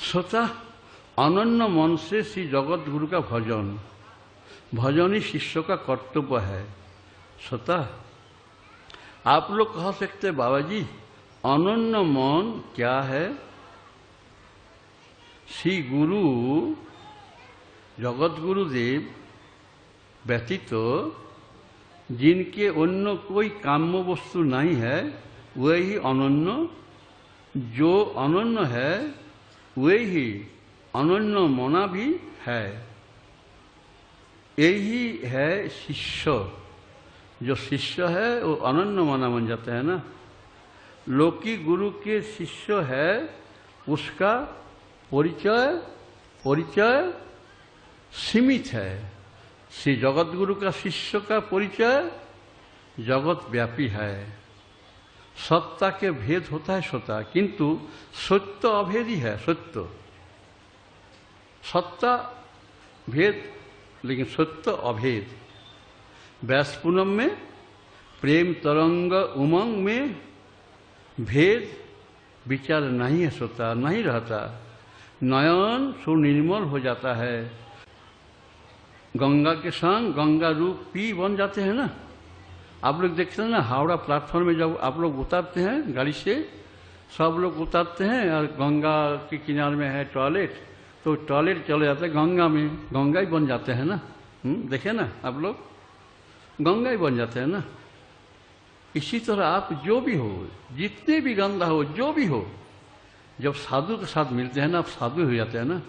श्रोता, अनन्य मन से श्री जगत गुरु का भजन, भजन ही शिष्य का कर्तव्य है। श्रोता, आप लोग कह सकते बाबा जी अनन्य मन क्या है? श्री गुरु जगत गुरुदेव व्यतीत जिनके अन्य कोई काम्य वस्तु नहीं है वही अनन्य, जो अनन्य है वही अनन्य मना भी है। यही है शिष्य, जो शिष्य है वो अनन्य मना बन जाता है ना। लौकिक गुरु के शिष्य है उसका परिचय सीमित है। श्री जगत गुरु का शिष्य का परिचय जगत व्यापी है। सत्ता के भेद होता है श्रोता, किंतु सत्य अभेदी है। सत्ता भेद लेकिन सत्य अभेद। व्यास पूनम में प्रेम तरंग उमंग में भेद विचार नहीं है श्रोता, नहीं रहता। नयन सुनिर्मल हो जाता है। गंगा के संग गंगा रूप पी बन जाते हैं ना। आप लोग देखते हैं ना, हावड़ा प्लेटफॉर्म में जब आप लोग उतारते हैं गाड़ी से, सब लोग उतारते हैं और गंगा के किनारे में है टॉयलेट, तो टॉयलेट चले जाते हैं गंगा में, गंगा ही बन जाते हैं ना। देखे ना आप लोग, गंगा ही बन जाते हैं ना। इसी तरह आप जो भी हो, जितने भी गंदा हो, जो भी हो, जब साधु के साथ मिलते हैं ना, आप साधु हो जाते हैं ना।